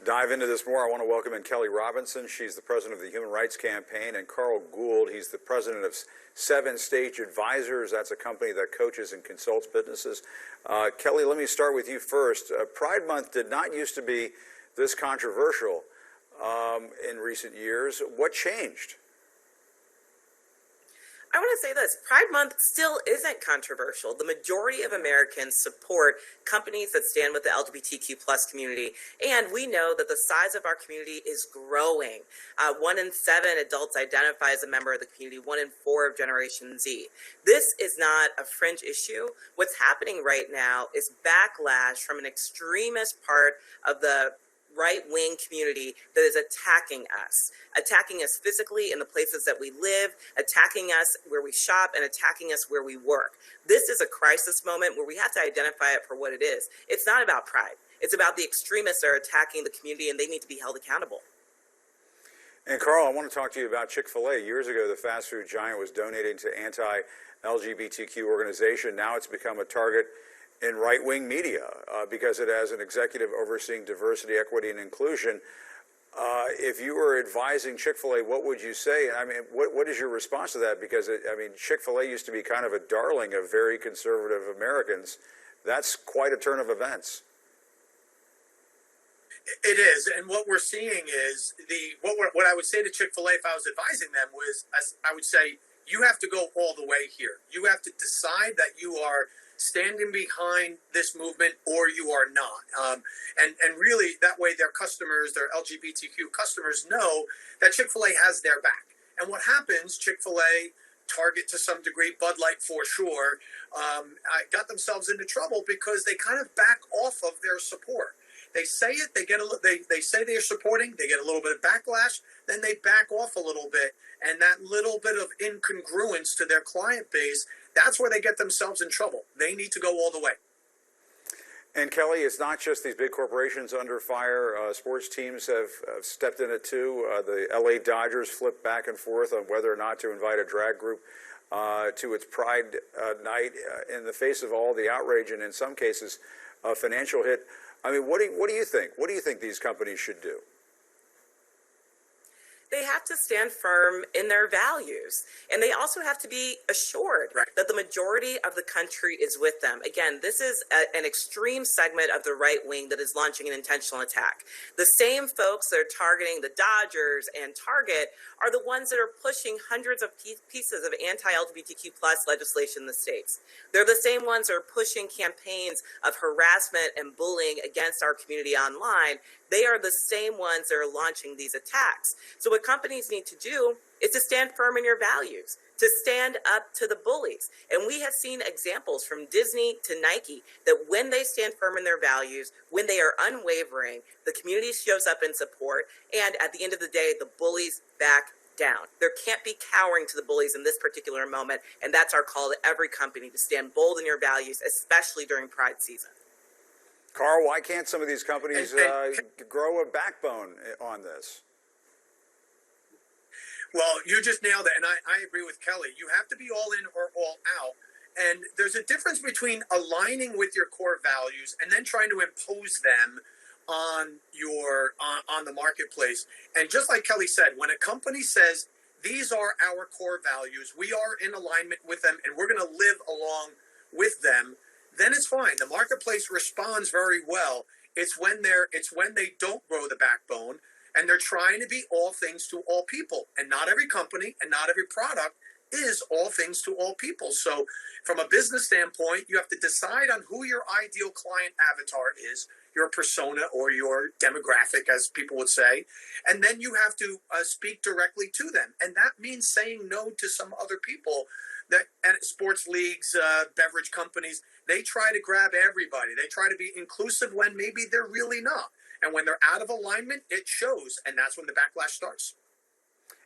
To dive into this more, I want to welcome in Kelly Robinson. She's the president of the Human Rights Campaign, and Carl Gould. He's the president of Seven Stage Advisors. That's a company that coaches and consults businesses. Kelly, let me start with you first. Pride Month did not used to be this controversial in recent years. What changed? I want to say this. Pride Month still isn't controversial. The majority of Americans support companies that stand with the LGBTQ plus community. And we know that the size of our community is growing. 1 in 7 adults identify as a member of the community, 1 in 4 of Generation Z. This is not a fringe issue. What's happening right now is backlash from an extremist part of the right-wing community that is attacking us physically in the places that we live, attacking us where we shop, and attacking us where we work. This is a crisis moment where we have to identify it for what it is. It's not about pride. It's about the extremists that are attacking the community, and they need to be held accountable. And Carl, I want to talk to you about Chick-fil-A. Years ago, the fast food giant was donating to anti-LGBTQ organization. Now it's become a target in right-wing media because it has an executive overseeing diversity, equity, and inclusion. If you were advising Chick-fil-A, what would you say? I mean, what is your response to that? Because, Chick-fil-A used to be kind of a darling of very conservative Americans. That's quite a turn of events. It is, and what we're seeing is what I would say to Chick-fil-A if I was advising them was I would say you have to go all the way here. You have to decide that you are standing behind this movement or you are not. And really, that way their customers, their LGBTQ customers know that Chick-fil-A has their back. And what happens, Chick-fil-A, Target to some degree, Bud Light for sure, got themselves into trouble because they kind of back off of their support. They say it, they say they're supporting, they get a little bit of backlash, then they back off a little bit. And that little bit of incongruence to their client base, that's where they get themselves in trouble. They need to go all the way. And Kelly, it's not just these big corporations under fire. Sports teams have stepped in it too. The LA Dodgers flipped back and forth on whether or not to invite a drag group to its Pride night in the face of all the outrage and in some cases a financial hit. I mean, what do you think? What do you think these companies should do? They have to stand firm in their values, and they also have to be assured that the majority of the country is with them. Again, this is an extreme segment of the right wing that is launching an intentional attack. The same folks that are targeting the Dodgers and Target are the ones that are pushing hundreds of pieces of anti-LGBTQ plus legislation in the states. They're the same ones that are pushing campaigns of harassment and bullying against our community online. They are the same ones that are launching these attacks. So what companies need to do is to stand firm in your values, to stand up to the bullies. And we have seen examples from Disney to Nike that when they stand firm in their values, when they are unwavering, the community shows up in support. And at the end of the day, the bullies back down. There can't be cowering to the bullies in this particular moment. And that's our call to every company, to stand bold in your values, especially during Pride season. Carl, why can't some of these companies grow a backbone on this? Well, you just nailed it, and I agree with Kelly. You have to be all in or all out. And there's a difference between aligning with your core values and then trying to impose them on the marketplace. And just like Kelly said, when a company says, these are our core values, we are in alignment with them, and we're going to live along with them, then it's fine. The marketplace responds very well. It's when they don't grow the backbone and they're trying to be all things to all people. And not every company and not every product is all things to all people. So from a business standpoint, you have to decide on who your ideal client avatar is, your persona or your demographic, as people would say. And then you have to speak directly to them. And that means saying no to some other people. And sports leagues, beverage companies, they try to grab everybody. They try to be inclusive when maybe they're really not. And when they're out of alignment, it shows. And that's when the backlash starts.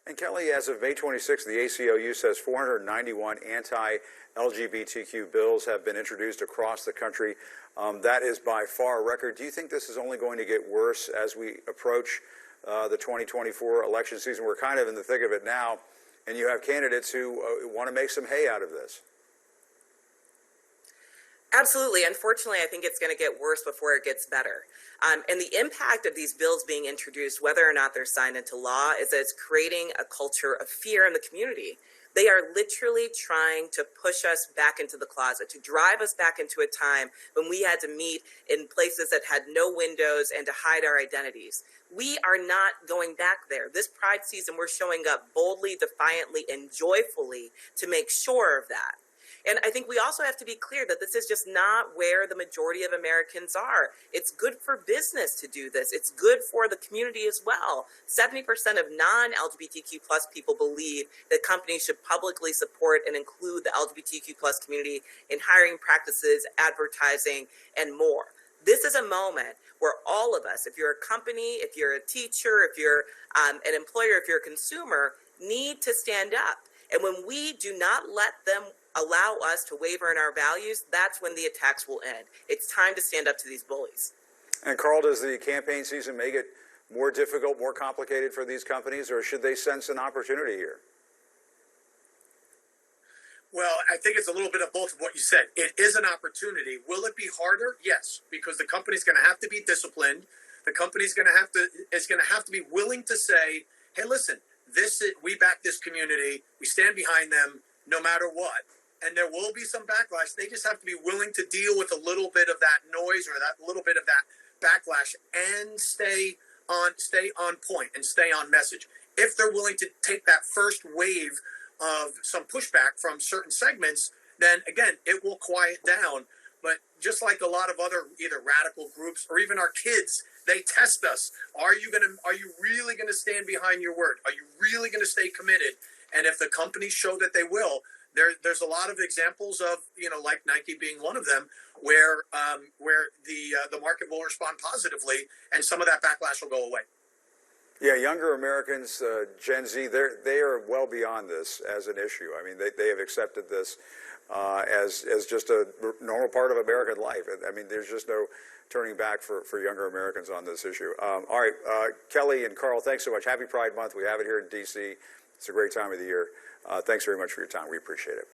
And Kelly, as of May 26th, the ACLU says 491 anti-LGBTQ bills have been introduced across the country. That is by far a record. Do you think this is only going to get worse as we approach the 2024 election season? We're kind of in the thick of it now. And you have candidates who want to make some hay out of this. Absolutely. Unfortunately, I think it's going to get worse before it gets better. And the impact of these bills being introduced, whether or not they're signed into law, is that it's creating a culture of fear in the community. They are literally trying to push us back into the closet, to drive us back into a time when we had to meet in places that had no windows and to hide our identities. We are not going back there. This Pride season, we're showing up boldly, defiantly, and joyfully to make sure of that. And I think we also have to be clear that this is just not where the majority of Americans are. It's good for business to do this. It's good for the community as well. 70% of non-LGBTQ plus people believe that companies should publicly support and include the LGBTQ plus community in hiring practices, advertising, and more. This is a moment where all of us, if you're a company, if you're a teacher, if you're an employer, if you're a consumer, need to stand up. And when we do not let them allow us to waver in our values, that's when the attacks will end. It's time to stand up to these bullies. And Carl, does the campaign season make it more difficult, more complicated for these companies, or should they sense an opportunity here? Well, I think it's a little bit of both of what you said. It is an opportunity. Will it be harder? Yes, because the company's going to have to be disciplined. The company's going to have to be willing to say, "Hey, listen, we back this community. We stand behind them, no matter what." And there will be some backlash. They just have to be willing to deal with a little bit of that noise or that little bit of that backlash and stay on point and stay on message. If they're willing to take that first wave of some pushback from certain segments, then again, it will quiet down. But just like a lot of other either radical groups or even our kids, they test us. Are you really gonna stand behind your word? Are you really gonna stay committed? And if the companies show that they will, there's a lot of examples of, like Nike being one of them, where the market will respond positively, and some of that backlash will go away. Yeah, younger Americans, Gen Z, they are well beyond this as an issue. I mean, they have accepted this as just a normal part of American life. I mean, there's just no turning back for younger Americans on this issue. All right, Kelly and Carl, thanks so much. Happy Pride Month. We have it here in D.C. It's a great time of the year. Thanks very much for your time. We appreciate it.